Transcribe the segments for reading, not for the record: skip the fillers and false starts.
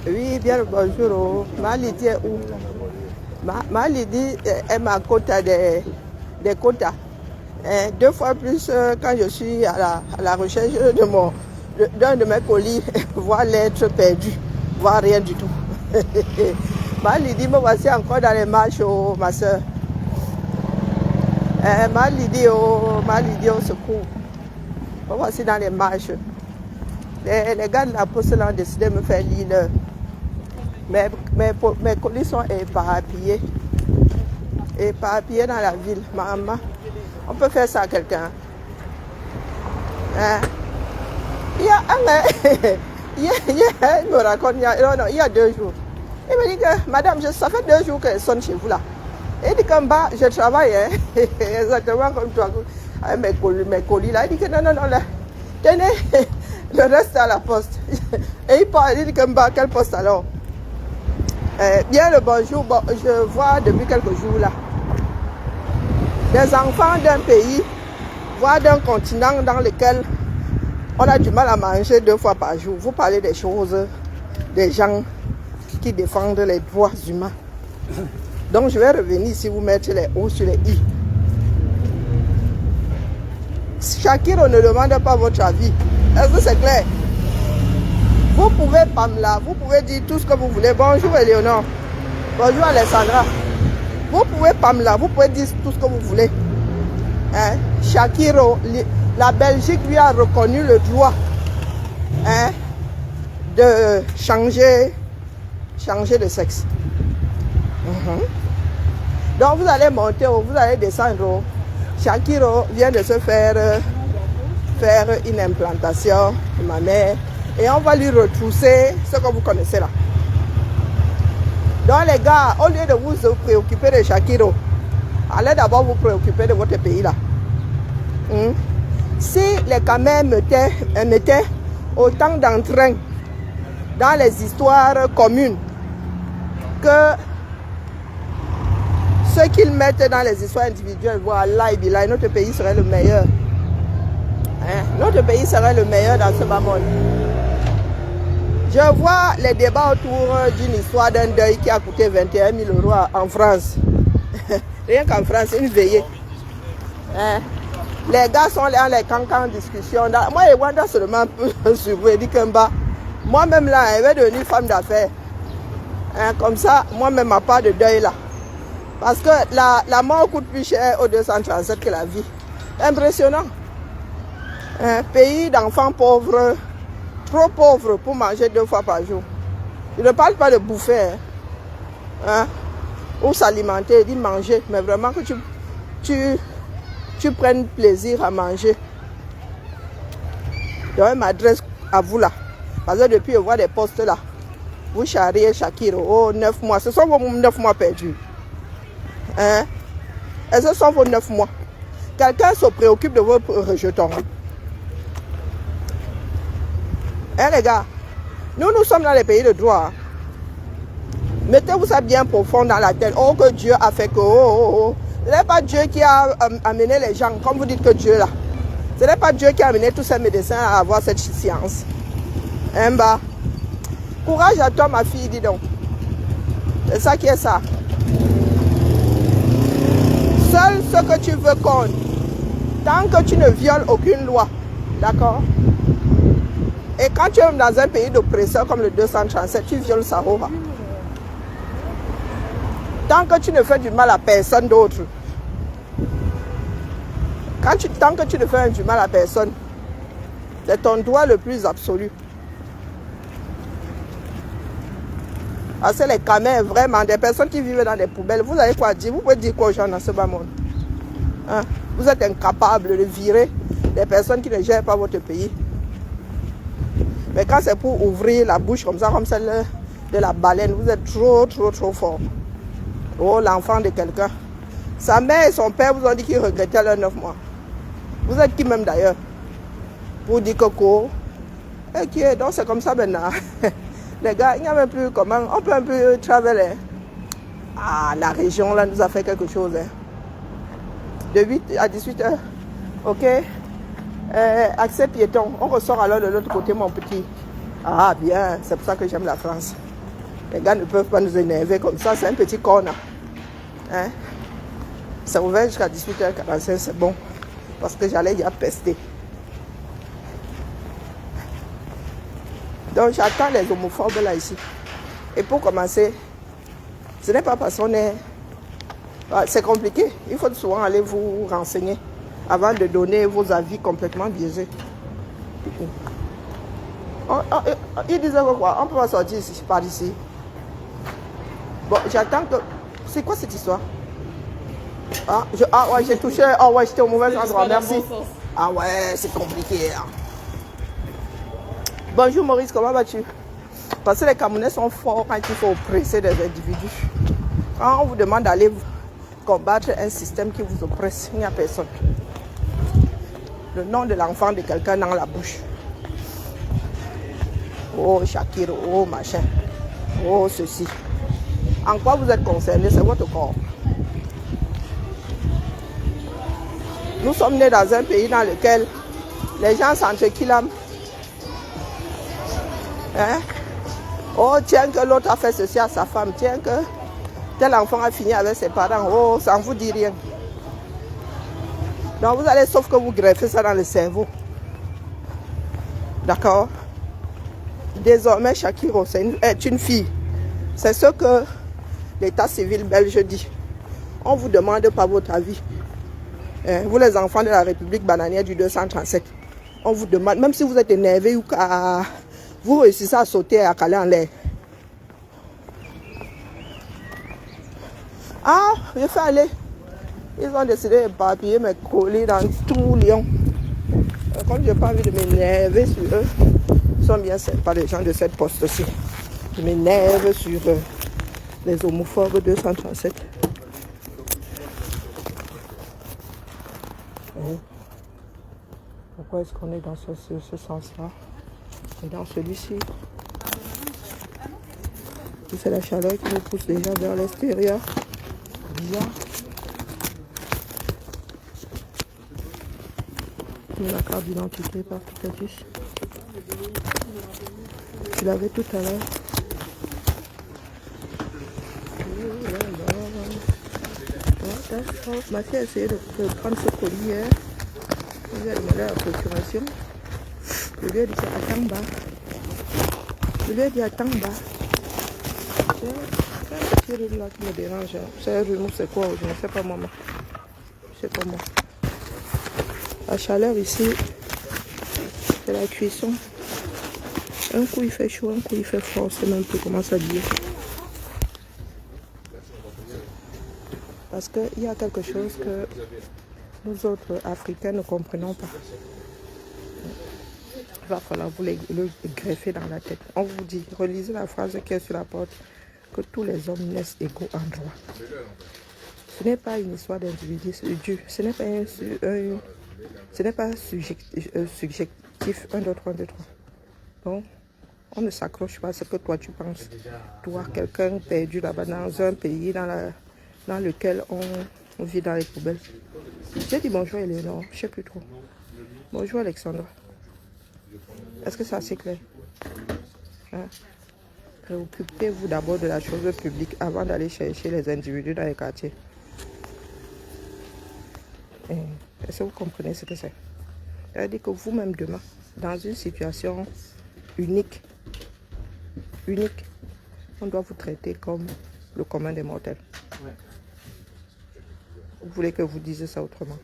Oui, bien le bonjour. Ma Lydie est où? Ma Lydie est ma quota des quotas. 2 fois plus quand je suis à la recherche d'un de mes colis, voir l'être perdu, voir rien du tout. Ma Lydie, me voici encore dans les marches, oh, ma soeur. Ma Lydie, au secours. Me voici dans les marches. Les gars de la poste ont décidé de me faire lire. Mes colis sont éparpillés. Éparpillés dans la ville. Maman, on peut faire ça à quelqu'un. Hein? Il y a il me raconte, il y a 2 jours. Il me dit que, madame, ça fait 2 jours qu'elle sonne chez vous là. Il dit comme bah, je travaille, hein? Exactement comme toi, avec mes colis là. Il dit que non, là, tenez, le reste à la poste. Et il parle, il dit comme bah, quelle poste alors? Bien le bonjour, bon, je vois depuis quelques jours là, des enfants d'un pays, voire d'un continent dans lequel on a du mal à manger 2 fois par jour. Vous parlez des choses, des gens qui défendent les droits humains. Donc je vais revenir ici vous mettre les O sur les I. Shakiro ne demande pas votre avis. Est-ce que c'est clair? Vous pouvez, Pamela, vous pouvez dire tout ce que vous voulez. Bonjour Eleonore. Bonjour Alessandra. Vous pouvez, Pamela, vous pouvez dire tout ce que vous voulez. Hein? Shakiro, la Belgique lui a reconnu le droit, hein, de changer de sexe. Donc vous allez monter, vous allez descendre. Shakiro vient de se faire une implantation de ma mère. Et on va lui retrousser ce que vous connaissez là. Donc les gars, au lieu de vous préoccuper de Shakiro, allez d'abord vous préoccuper de votre pays là. Si les Khmers mettaient autant d'entrain dans les histoires communes que ce qu'ils mettent dans les histoires individuelles, voilà, notre pays serait le meilleur. Hein? Notre pays serait le meilleur dans ce bas monde. Je vois les débats autour d'une histoire d'un deuil qui a coûté 21 000 € en France. Rien qu'en France, une veillée. Hein? Les gars sont là, les cancans en discussion. Moi, je vois seulement sur vous. Il dit que moi-même là, elle va devenir femme d'affaires. Hein? Comme ça, moi-même, ma part de deuil là. Parce que la mort coûte plus cher au 237 que la vie. Impressionnant. Un pays d'enfants pauvres. Trop pauvre pour manger 2 fois par jour. Je ne parle pas de bouffer, hein, ou s'alimenter, dit manger, mais vraiment que tu prennes plaisir à manger. Donc, je m'adresse à vous là. Parce que depuis, je vois des postes là. Vous charriez Shakiro, oh, 9 mois. Ce sont vos 9 mois perdus. Hein? Et ce sont vos 9 mois. Quelqu'un se préoccupe de vos rejetons. Hein, les gars, nous sommes dans les pays de droit. Mettez-vous ça bien profond dans la tête. Oh, que Dieu a fait que... Oh. Ce n'est pas Dieu qui a amené les gens, comme vous dites que Dieu là. Ce n'est pas Dieu qui a amené tous ces médecins à avoir cette science. Hein, bah. Courage à toi, ma fille, dis donc. C'est ça qui est ça. Seul ce que tu veux compte. Tant que tu ne violes aucune loi. D'accord? Et quand tu es dans un pays d'oppresseur comme le 237, tu violes ça. Tant que tu ne fais du mal à personne d'autre. Tant que tu ne fais du mal à personne, c'est ton droit le plus absolu. Parce que les Khmers, vraiment, des personnes qui vivent dans des poubelles, vous avez quoi dire? Vous pouvez dire quoi aux gens dans ce bas monde? Hein? Vous êtes incapable de virer des personnes qui ne gèrent pas votre pays. Mais quand c'est pour ouvrir la bouche comme ça, comme celle de la baleine, vous êtes trop fort. Oh, l'enfant de quelqu'un. Sa mère et son père vous ont dit qu'ils regrettaient leurs 9 mois. Vous êtes qui même d'ailleurs? Pour dire coco. Ok, donc c'est comme ça maintenant. Les gars, il n'y a même plus comment. On peut un peu travailler. Ah, la région là nous a fait quelque chose. Hein. De 8 à 18 heures. Ok. Accès piéton. On ressort alors de l'autre côté, mon petit. Ah, bien. C'est pour ça que j'aime la France. Les gars ne peuvent pas nous énerver comme ça. C'est un petit corner. Hein? C'est ouvert jusqu'à 18h45. C'est bon. Parce que j'allais y pester. Donc j'attends les homophobes là ici. Et pour commencer, ce n'est pas parce qu'on est... C'est compliqué. Il faut souvent aller vous renseigner avant de donner vos avis complètement biaisés. Ils disaient quoi? On peut pas sortir ici, par ici. Bon, j'attends que... C'est quoi cette histoire? Ouais, j'ai touché... Ah ouais, j'étais au mauvais endroit, merci. Ah ouais, c'est compliqué. Hein. Bonjour Maurice, comment vas-tu? Parce que les Camerounais sont forts quand il faut oppresser des individus. Quand on vous demande d'aller combattre un système qui vous oppresse, il n'y a personne. Le nom de l'enfant de quelqu'un dans la bouche. Oh Shakir, oh machin, oh ceci. En quoi vous êtes concerné? C'est votre corps. Nous sommes nés dans un pays dans lequel les gens s'entrequillent. Hein? Oh, tiens que l'autre a fait ceci à sa femme. Tiens que tel enfant a fini avec ses parents. Oh, ça ne vous dit rien. Donc vous allez, sauf que vous greffez ça dans le cerveau. D'accord? Désormais, Shakiro est une fille. C'est ce que l'état civil belge dit. On ne vous demande pas votre avis. Vous les enfants de la République bananière du 237. On vous demande, même si vous êtes énervé ou vous réussissez à sauter et à caler en l'air. Ah, je fais aller. Ils ont décidé d'éparpiller mes colis dans tout Lyon. Comme je n'ai pas envie de m'énerver sur eux, ils sont bien sympas les gens de cette poste aussi. Je m'énerve sur les homophobes 237. Pourquoi est-ce qu'on est dans ce sens-là? Et dans celui-ci, c'est la chaleur qui nous pousse déjà vers l'extérieur. Bizarre. La carte d'identité par Picadus. Tu l'avais tout à l'heure. Ma fille a essayé de prendre ce colis hier. Elle lui a demandé la procuration. Je lui ai dit attends bas. Je lui ai dit attends bas. C'est un petit rhume là qui me dérange. C'est un rhume, c'est quoi? Je ne sais pas maman. Je sais pas moi. La chaleur ici, c'est la cuisson. Un coup il fait chaud, un coup il fait froid. On ne sait même plus comment s'habiller. Parce qu'il y a quelque chose que nous autres Africains ne comprenons pas. Il va falloir vous le greffer dans la tête. On vous dit, relisez la phrase qui est sur la porte, que tous les hommes naissent égaux en droit. Ce n'est pas une histoire d'individu, ce n'est pas subjectif, 1, 2, 3, 2, 3. Donc, on ne s'accroche pas à ce que toi tu penses. Toi, quelqu'un perdu là-bas dans un pays dans lequel on vit dans les poubelles. J'ai dit bonjour Eleonore, je ne sais plus trop. Bonjour Alexandra. Est-ce que c'est assez clair? Hein? Préoccupez-vous d'abord de la chose publique avant d'aller chercher les individus dans les quartiers. Est-ce que vous comprenez ce que c'est? C'est-à-dire que vous-même demain, dans une situation unique, on doit vous traiter comme le commun des mortels. Ouais. Vous voulez que vous disiez ça autrement?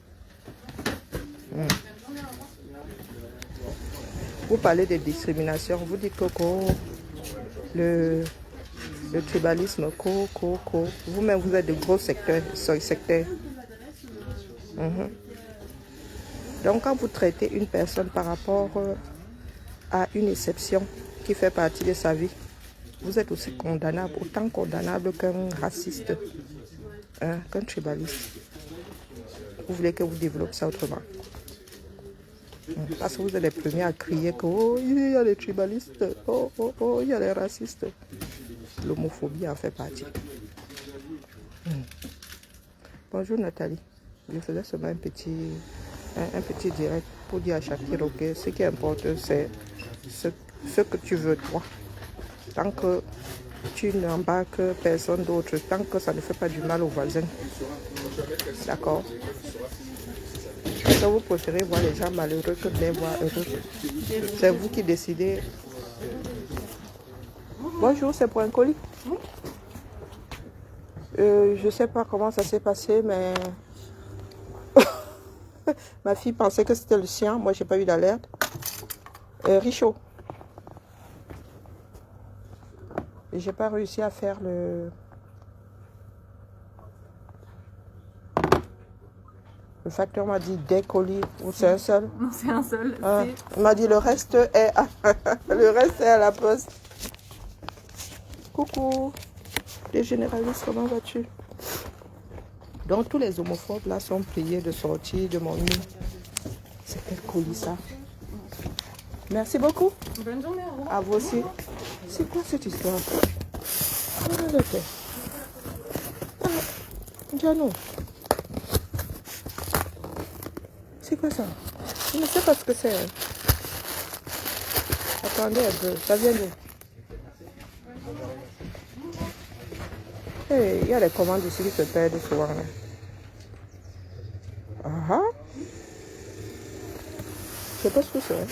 Vous parlez de discrimination, vous dites que le tribalisme, vous-même vous êtes de gros secteurs. Donc quand vous traitez une personne par rapport à une exception qui fait partie de sa vie, vous êtes aussi condamnable, autant condamnable qu'un raciste, qu'un tribaliste. Vous voulez que vous développez ça autrement? Parce que vous êtes les premiers à crier que oh, il y a les tribalistes, oh, il y a les racistes. L'homophobie en fait partie. Bonjour Nathalie. Je faisais seulement un petit direct pour dire à Shakiro que ce qui importe c'est ce que tu veux toi. Tant que tu n'embarques personne d'autre tant que ça ne fait pas du mal aux voisins. D'accord? Est-ce que vous préférez voir les gens malheureux que de les voir heureux? C'est vous qui décidez. Bonjour, c'est pour un colis. Je ne sais pas comment ça s'est passé, mais ma fille pensait que c'était le sien. Moi, je n'ai pas eu d'alerte. Richaud. J'ai pas réussi à faire le facteur m'a dit des colis ou c'est un seul? Non, c'est un seul. Il m'a dit le reste est à la poste. Coucou, les généralistes, comment vas-tu? Donc tous les homophobes là sont priés de sortir de mon nid. C'est quel colis ça? Merci beaucoup. Bonne journée. À vous aussi. C'est quoi cette histoire? Diano. C'est quoi ça? Je ne sais pas ce que c'est. Attendez un peu. Ça vient d'où? Hey, il y a des commandes ici qui se perdent souvent. Ah. Je sais pas ce que c'est.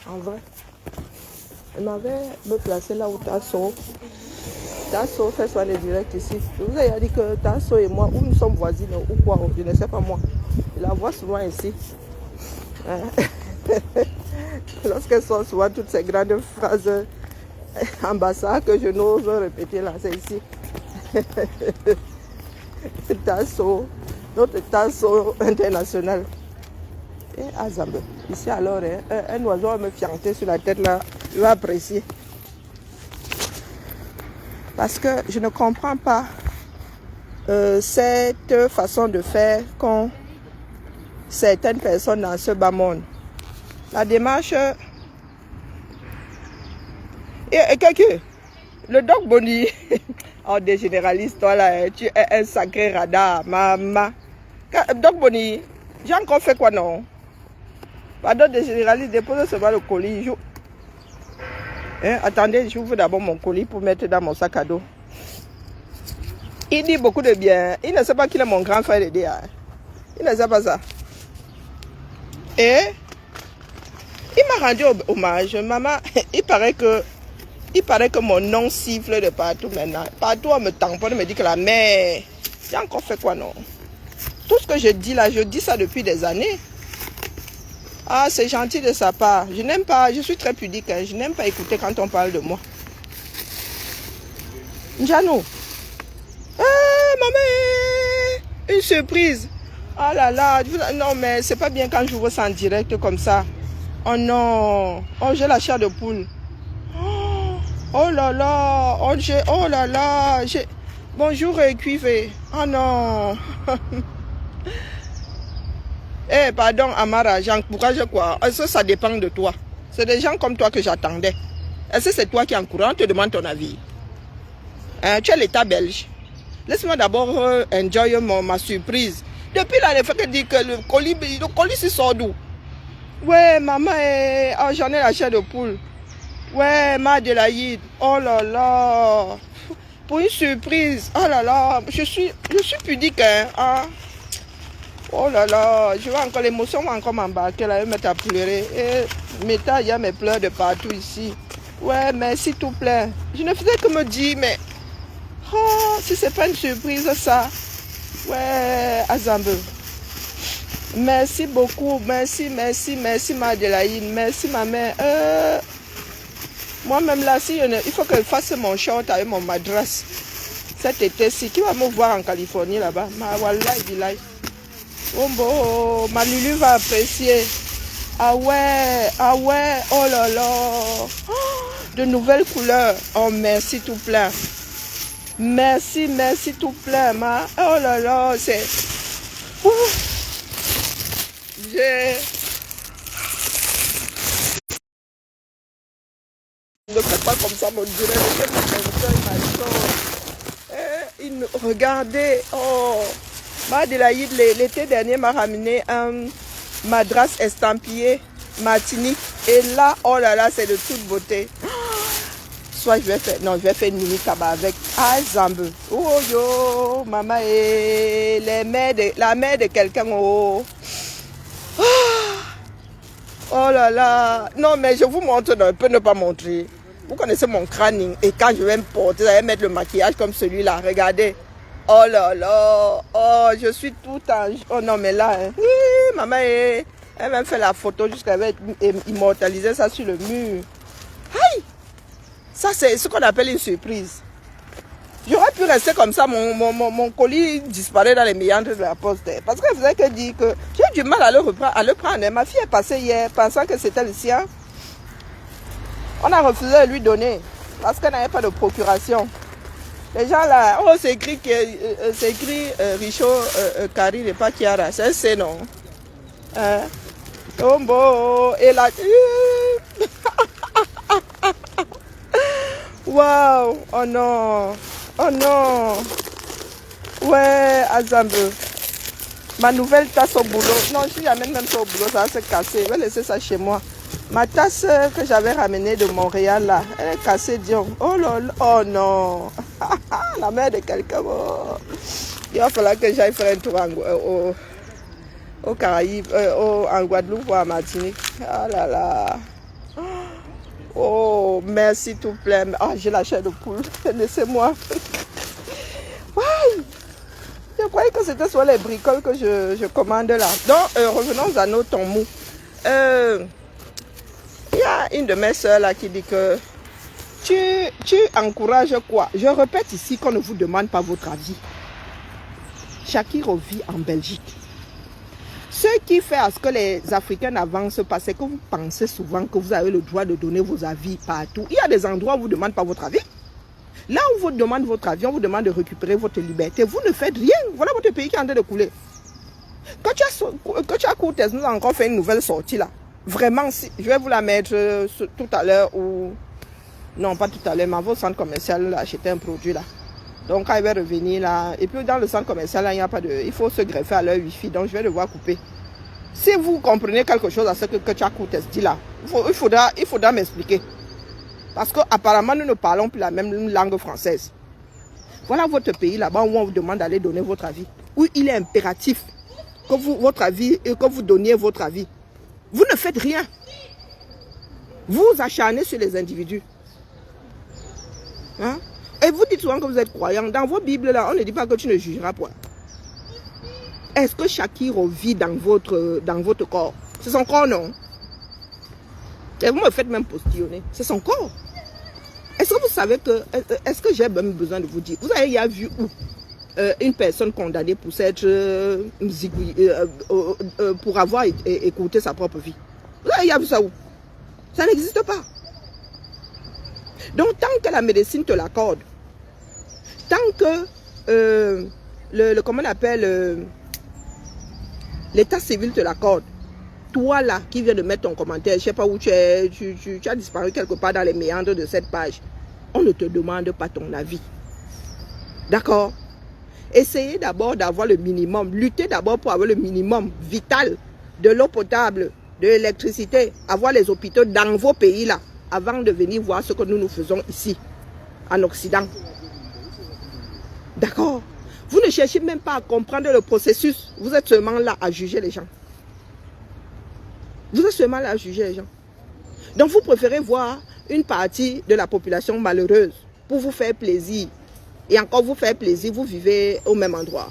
En vrai. Il m'avait me placé là où Tasso. Tasso fait soit les directs ici. Je vous ai dit que Tasso et moi, où nous sommes voisines ou quoi, je ne sais pas moi. Je la vois souvent ici. Lorsqu'elle sort souvent toutes ces grandes phrases ambassades que je n'ose répéter là, c'est ici. Tasso, notre Tasso international. Et Azambe. Ici alors, un oiseau va me fianter sur la tête là, il va apprécier. Parce que je ne comprends pas cette façon de faire qu'ont certaines personnes dans ce bas monde. La démarche... Et quelqu'un, le Doc Boni, oh des généralistes, toi là, tu es un sacré radar, maman. Doc Boni, j'ai encore fait quoi non? Pardon, des généralistes, déposez seulement le colis. Attendez, j'ouvre d'abord mon colis pour mettre dans mon sac à dos. Il dit beaucoup de bien. Il ne sait pas qu'il est mon grand frère de DA. Il ne sait pas ça. Et il m'a rendu hommage. Maman, il paraît que mon nom siffle de partout maintenant. Partout on me tamponne, on me dit que la mère. J'ai encore fait quoi non? Tout ce que je dis là, je dis ça depuis des années. Ah, c'est gentil de sa part. Je n'aime pas, je suis très pudique. Hein. Je n'aime pas écouter quand on parle de moi. Njano. Maman, une surprise. Oh là là, non mais c'est pas bien quand je vois ça en direct comme ça. Oh non, oh j'ai la chair de poule. Oh là là, oh là là, bonjour cuivé. Oh non. Eh, pardon, Amara, j'encourage quoi? Est-ce que ça dépend de toi? C'est des gens comme toi que j'attendais. Est-ce que c'est toi qui es en courant? On te demande ton avis. Tu es l'État belge. Laisse-moi d'abord enjoy ma surprise. Depuis là, il faut que dire que le colis se sort d'où? Ouais, maman, oh, j'en ai la chair de poule. Ouais, ma Adélaïde. Oh là là. Pour une surprise. Oh là là. Je suis pudique, hein. Ah. Oh là là, je vois encore l'émotion va encore m'embarquer là, elle me met à pleurer. Et il y a mes pleurs de partout ici. Ouais, mais s'il te plaît. Je ne faisais que me dire, mais oh, si c'est pas une surprise ça. Ouais, Azambe. Merci beaucoup, merci ma Adélaïde, merci ma mère. Moi-même là, il faut que je fasse mon short avec mon madras cet été-ci. Qui va me voir en Californie là-bas? Ma wallahi billahi. Oh, ma Lulu va apprécier. Ah ouais, oh là là. Oh, de nouvelles couleurs. Oh, merci tout plein. Merci tout plein, ma. Oh là là, c'est... Ne fais pas comme ça, mon Dieu. Regardez, oh. Ma Adélaïde, l'été dernier, m'a ramené un madras estampillé Martinique. Et là, oh là là, c'est de toute beauté. soit je vais faire, non, je vais faire une mini kaba avec Azambe. Oh yo, maman, et la mère de quelqu'un, oh. Oh là là. Non, mais je vous montre, non, je peux ne pas montrer. Vous connaissez mon crâne. Et quand je vais me porter, je vais mettre le maquillage comme celui-là. Regardez. Oh là là. Oh, je suis tout en... Oh non, mais là, hein. Maman, elle m'a fait la photo jusqu'à immortaliser ça sur le mur. Aïe. Ça, c'est ce qu'on appelle une surprise. J'aurais pu rester comme ça, mon colis disparaît dans les méandres de la poste. Parce qu'elle faisait que dire que j'ai du mal à le prendre. Ma fille est passée hier pensant que c'était le sien. On a refusé de lui donner parce qu'elle n'avait pas de procuration. Les gens là, oh c'est écrit Richaud Kari n'est pas Kiara, c'est un C non. Tombo et la... Waouh, oh non. Oh non. Ouais, Azambe. Ma nouvelle tasse au boulot. Non, je j'amène même ça au boulot, ça va se casser. Je vais laisser ça chez moi. Ma tasse que j'avais ramenée de Montréal, là, elle est cassée, Dion. Oh là là. Oh non. La mère de quelqu'un. Oh. Il va falloir que j'aille faire un tour au Caraïbes, en Guadeloupe ou à Martinique. Oh là là. Oh, merci tout plein. Ah, j'ai la chair de poule. Laissez-moi. Ouais. Je croyais que c'était sur les bricoles que je commande là. Donc, revenons à nos tons mous. Il y a une de mes soeurs là qui dit que tu encourages quoi? Je répète ici qu'on ne vous demande pas votre avis. Shakiro vit en Belgique. Ce qui fait à ce que les Africains n'avancent pas, c'est que vous pensez souvent que vous avez le droit de donner vos avis partout. Il y a des endroits où on ne vous demande pas votre avis. Là où on vous demande votre avis, on vous demande de récupérer votre liberté. Vous ne faites rien. Voilà votre pays qui est en train de couler. Quand tu as Courtes, nous avons encore fait une nouvelle sortie là. Vraiment, si, je vais vous la mettre tout à l'heure ou... Non, pas tout à l'heure, mais votre centre commercial a acheté un produit là. Donc quand il va revenir là, et puis dans le centre commercial là, il n'y a pas de... Il faut se greffer à leur wifi, donc je vais devoir couper. Si vous comprenez quelque chose à ce que tu as Courtes dit là, il faudra m'expliquer. Parce qu'apparemment, nous ne parlons plus la même langue française. Voilà votre pays là-bas où on vous demande d'aller donner votre avis. Où il est impératif que vous donniez votre avis. Vous ne faites rien. Vous vous acharnez sur les individus. Hein? Et vous dites souvent que vous êtes croyant. Dans vos Bibles là, on ne dit pas que tu ne jugeras point. Est-ce que Shakiro vit dans votre corps? C'est son corps, non? Et vous me faites même postillonner. C'est son corps. Est-ce que vous savez que... Est-ce que j'ai même besoin de vous dire? Vous avez déjà vu où une personne condamnée pour s'être... pour avoir écouté sa propre vie? Vous avez déjà vu ça où? Ça n'existe pas. Donc, tant que la médecine te l'accorde, tant que comment on appelle... l'état civil te l'accorde, toi là, qui viens de mettre ton commentaire, je ne sais pas où tu as disparu quelque part dans les méandres de cette page. On ne te demande pas ton avis. D'accord? Essayez d'abord d'avoir le minimum. Luttez d'abord pour avoir le minimum vital de l'eau potable, de l'électricité, avoir les hôpitaux dans vos pays là, avant de venir voir ce que nous faisons ici, en Occident. D'accord? Vous ne cherchez même pas à comprendre le processus. Vous êtes seulement là à juger les gens. Vous êtes seulement là à juger les gens. Donc vous préférez voir une partie de la population malheureuse pour vous faire plaisir. Et encore vous faire plaisir, vous vivez au même endroit.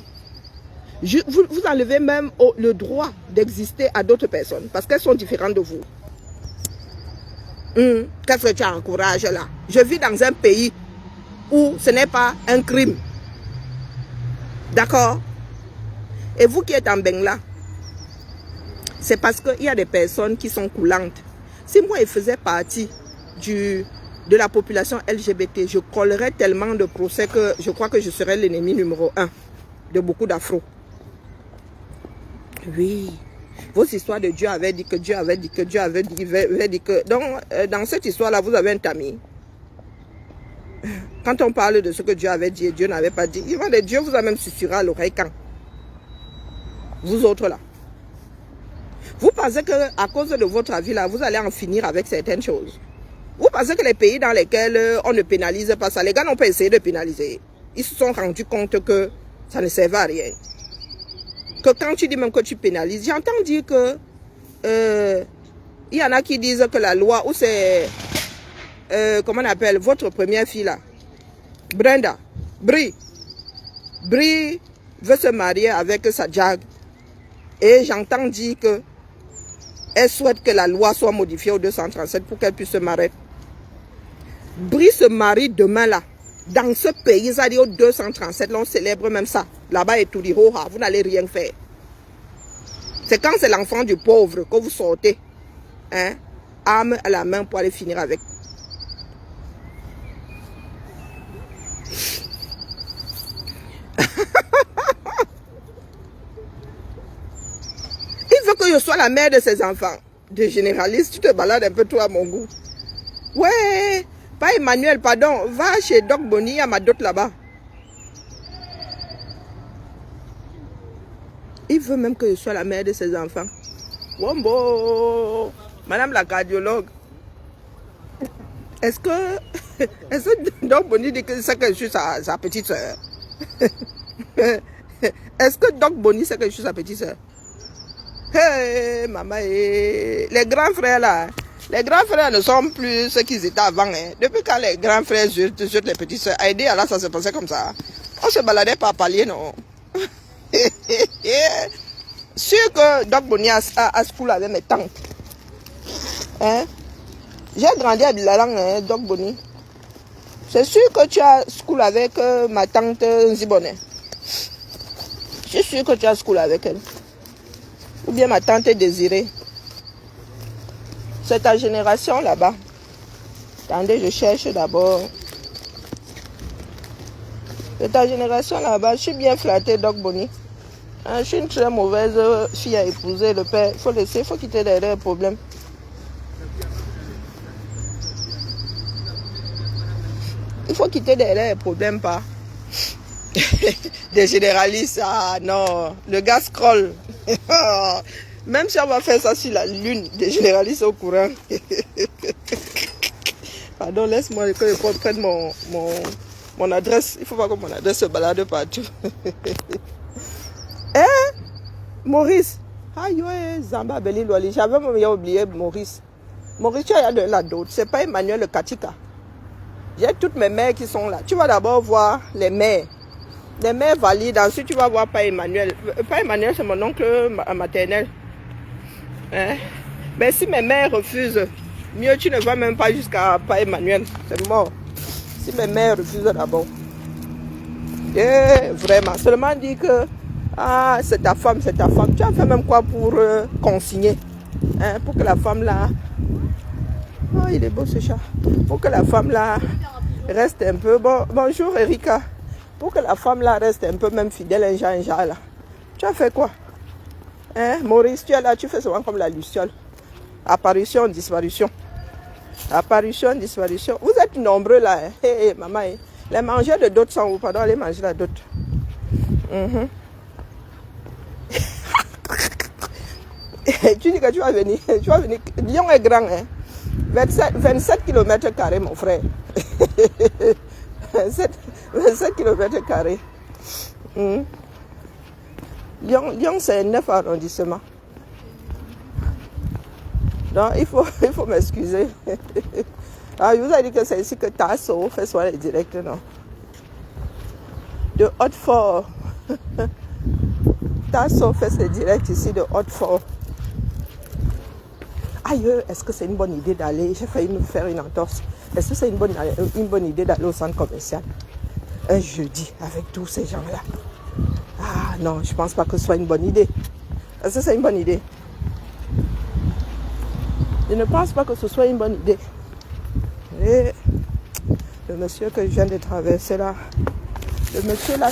Vous enlevez même le droit d'exister à d'autres personnes parce qu'elles sont différentes de vous. Qu'est-ce que tu encourages là? Je vis dans un pays où ce n'est pas un crime. D'accord? Et vous qui êtes en Bengla, c'est parce qu'il y a des personnes qui sont coulantes. Si moi, je faisais partie de la population LGBT, je collerais tellement de procès que je crois que je serais l'ennemi numéro 1 de beaucoup d'afro. Oui. Vos histoires de Dieu avaient dit que Dieu avait dit que Dieu avait dit que... Donc, dans cette histoire-là, vous avez un tamis. Quand on parle de ce que Dieu avait dit et Dieu n'avait pas dit, Dieu vous a même susurré à l'oreille quand? Vous autres là. Vous pensez qu'à cause de votre avis là, vous allez en finir avec certaines choses. Vous pensez que les pays dans lesquels on ne pénalise pas ça, les gars n'ont pas essayé de pénaliser. Ils se sont rendus compte que ça ne servait à rien. Que quand tu dis même que tu pénalises, j'entends dire que il y en a qui disent que la loi, ou c'est, comment on appelle, votre première fille là, Brenda, Brie veut se marier avec sa Jag. Et j'entends dire que elle souhaite que la loi soit modifiée au 237 pour qu'elle puisse se marier. Brie se marie demain là. Dans ce pays, ça dit au 237, là, on célèbre même ça. Là-bas, et tout dit, oh, vous n'allez rien faire. C'est quand c'est l'enfant du pauvre que vous sortez, hein, arme à la main pour aller finir avec. Il veut que je sois la mère de ses enfants. De généraliste, tu te balades un peu toi à mon goût. Ouais, pas Emmanuel, pardon. Va chez Doc Bonnie, à ma dot là-bas. Il veut même que je sois la mère de ses enfants. Wombo, madame la cardiologue. Est-ce que Doc Bonnie dit que c'est que je suis sa petite soeur? Est-ce que Doc Bonnie sait que je suis sa petite soeur? Hey, maman, les grands frères là, les grands frères ne sont plus ceux qu'ils étaient avant. Hein. Depuis quand les grands frères jetent les petites soeurs, Aïdé, alors ça se passait comme ça. On se baladait par palier, non? Sûr que Doc Bonnie a school avec mes tantes. Hein? J'ai grandi à Bilalang, hein, Doc Bonnie. C'est sûr que tu as school avec ma tante Zibonnet. Je suis sûr que tu as school avec elle. Ou bien ma tante Désirée. C'est ta génération là-bas. Attendez, je cherche d'abord. C'est ta génération là-bas. Je suis bien flattée, Doc Bonnie. Je suis une très mauvaise fille à épouser. Le père, il faut laisser, il faut quitter derrière les problèmes. Il faut quitter derrière les problèmes, pas. Des généralistes, ah non, le gars scroll. Même si on va faire ça sur la lune, des généralistes au courant. Pardon, laisse-moi que je prenne mon adresse. Il faut pas que mon adresse se balade partout. Hein? Maurice. Aïe, ouais, Zamba Beli Loli. J'avais même oublié Maurice. Maurice, tu as de la d'autres. C'est pas Emmanuel le Katika. J'ai toutes mes mères qui sont là. Tu vas d'abord voir les mères. Les mères valides. Ensuite, tu vas voir pas Emmanuel. Pas Emmanuel, c'est mon oncle maternel. Hein? Mais si mes mères refusent, mieux tu ne vas même pas jusqu'à pas Emmanuel. C'est mort. Si mes mères refusent d'abord. Et vraiment. Seulement dit que ah, c'est ta femme, c'est ta femme. Tu as fait même quoi pour consigner? Hein? Pour que la femme là. Oh, il est beau ce chat. Pour que la femme là reste un peu. Bon, bonjour Erika. Pour que la femme là reste un peu même fidèle, un genre là. Tu as fait quoi? Hein, Maurice, tu es là, tu fais souvent comme la luciole. Apparition, disparition. Apparition, disparition. Vous êtes nombreux là. Hein? Hey, maman. Hein? Les mangeurs de dot sont où? Pardon, allez manger la dot. Tu dis que tu vas venir. Tu vas venir. Lyon est grand. Hein? 27 km², mon frère. 27 km². Lyon, c'est 9 arrondissements. Donc, il faut m'excuser. Ah, je vous ai dit que c'est ici que Tasso fait souvent les directs, non? De Hautefort. Tasso fait ses directs ici de Hautefort. Aïe, est-ce que c'est une bonne idée d'aller? J'ai failli me faire une entorse. Est-ce que c'est une bonne idée d'aller au centre commercial un jeudi avec tous ces gens-là? Ah non, je ne pense pas que ce soit une bonne idée. Est-ce que c'est une bonne idée? Je ne pense pas que ce soit une bonne idée. Et le monsieur que je viens de traverser là, le monsieur là,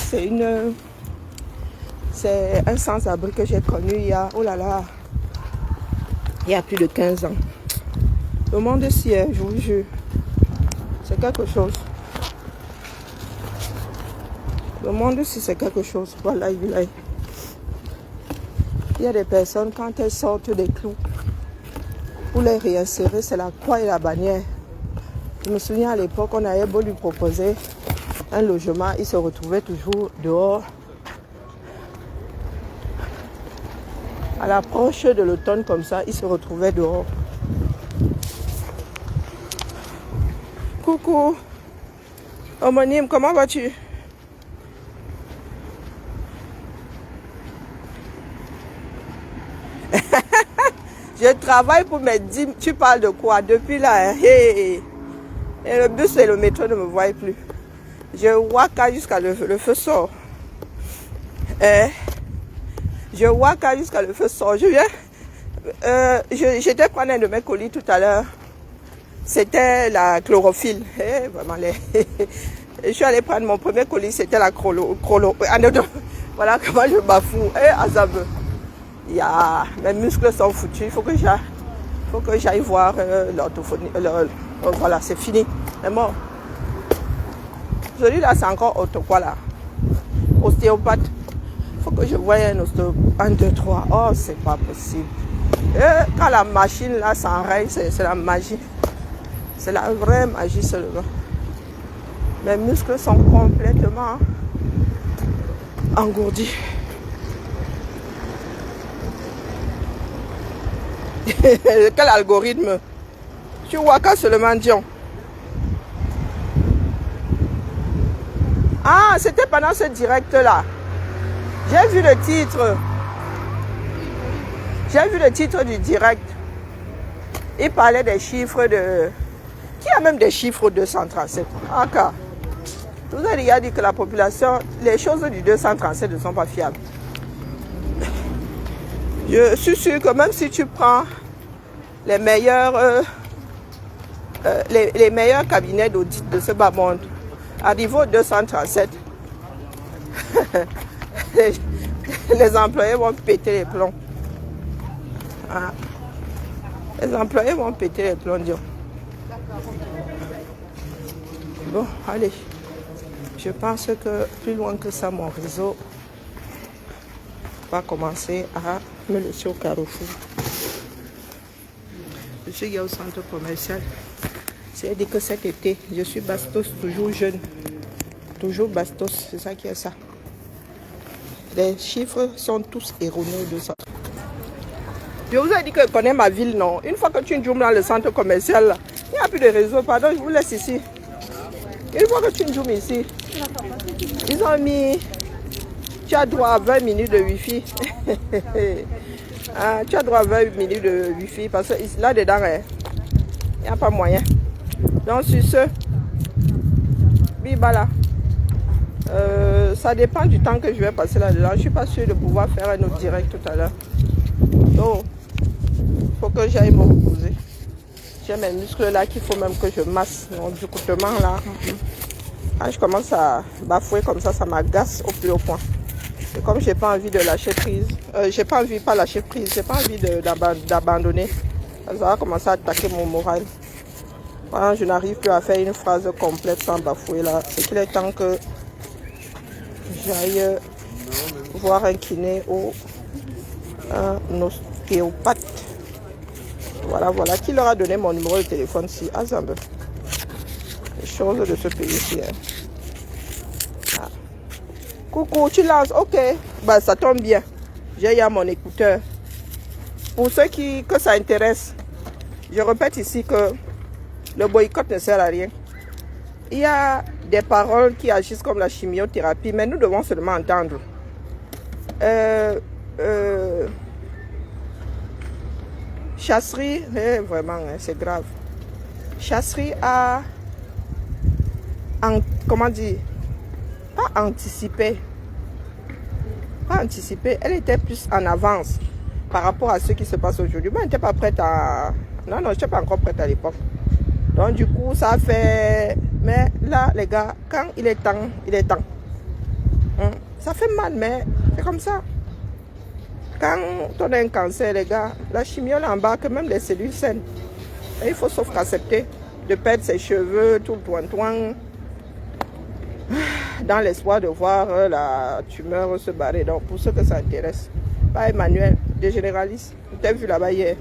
c'est un sans-abri que j'ai connu il y a, oh là là, il y a plus de 15 ans. Le monde ici, je vous jure, c'est quelque chose. Le monde ici, c'est quelque chose. Voilà, il y a des personnes, quand elles sortent des clous, pour les réinsérer, c'est la croix et la bannière. Je me souviens à l'époque, on avait beau lui proposer un logement, il se retrouvait toujours dehors. À l'approche de l'automne comme ça, il se retrouvait dehors. Coucou, homonyme, comment vas-tu? Je travaille pour mes dîmes. Tu parles de quoi? Depuis là, hein? Hey. Et le bus et le métro ne me voient plus. Je waka jusqu'à le feu sort. Je waka jusqu'à le feu sort. Je viens. J'étais prendre un de mes colis tout à l'heure. C'était la chlorophylle. Vraiment, je suis allée prendre mon premier colis, c'était la voilà comment je bafoue. Azabeux. Mes muscles sont foutus. Il faut que j'aille voir l'orthophonie. Voilà, c'est fini. C'est mort. Celui-là, c'est encore quoi là? Ostéopathe. Il faut que je voie un ostéopathe. 1, 2, 3. Oh, c'est pas possible. Quand la machine là s'enraye, c'est la magie. C'est la vraie magie seulement. Mes muscles sont complètement engourdis. Quel algorithme? Tu vois qu'à seulement Dion. Ah, c'était pendant ce direct là. J'ai vu le titre. J'ai vu le titre du direct. Il parlait des chiffres de... Qui a même des chiffres 237? Ah, car. Je vous ai déjà dit que la population, les choses du 237 ne sont pas fiables. Je suis sûr que même si tu prends les meilleurs cabinets d'audit de ce bas monde, à niveau 237, les employés vont péter les plombs. Ah. Les employés vont péter les plombs, Dieu. Bon, allez. Je pense que plus loin que ça, mon réseau va commencer à me laisser au carrefour. Je suis au centre commercial. C'est-à-dire que cet été, je suis bastos, toujours jeune. Toujours bastos, c'est ça qui est ça. Les chiffres sont tous erronés de ça. Je vous ai dit que je connais ma ville, non? Une fois que tu joues dans le centre commercial, il n'y a plus de réseau. Pardon, je vous laisse ici. Une fois que tu joues ici, ils ont mis... Tu as droit à 20 minutes de wifi. Ah, tu as droit à 20 minutes de wifi parce que là-dedans, il n'y a pas moyen. Donc, sur ce, bibala. Ça dépend du temps que je vais passer là-dedans. Je ne suis pas sûre de pouvoir faire un autre direct tout à l'heure. Donc, il faut que j'aille me reposer. J'ai mes muscles là qu'il faut même que je masse. Donc, du coutement là, quand je commence à bafouer comme ça m'agace au plus haut point. Et comme j'ai pas envie de lâcher prise, j'ai pas envie d'abandonner, ça va commencer à attaquer mon moral. Quand je n'arrive plus à faire une phrase complète sans bafouer là, c'est qu'il est temps que j'aille voir un kiné ou un ostéopathe. Voilà, qui leur a donné mon numéro de téléphone si Azambe. Les choses de ce pays-ci. Hein. Ah. Coucou, tu lances, ok. Bah, ça tombe bien. J'ai eu mon écouteur. Pour ceux que ça intéresse, je répète ici que le boycott ne sert à rien. Il y a des paroles qui agissent comme la chimiothérapie, mais nous devons seulement entendre. Chasserie, vraiment, c'est grave. Chasserie a, comment dire, pas anticipé. Pas anticipé, elle était plus en avance par rapport à ce qui se passe aujourd'hui. Moi, je n'étais pas prête à... Non, je n'étais pas encore prête à l'époque. Donc, du coup, ça fait... Mais là, les gars, quand il est temps, il est temps. Ça fait mal, mais c'est comme ça. Quand on a un cancer, les gars, la chimio embarque même les cellules saines. Et il faut sauf qu'accepter de perdre ses cheveux, tout le toin-toin, dans l'espoir de voir la tumeur se barrer. Donc, pour ceux que ça intéresse, pas Emmanuel, des généralistes. Tu t'es vu là-bas hier.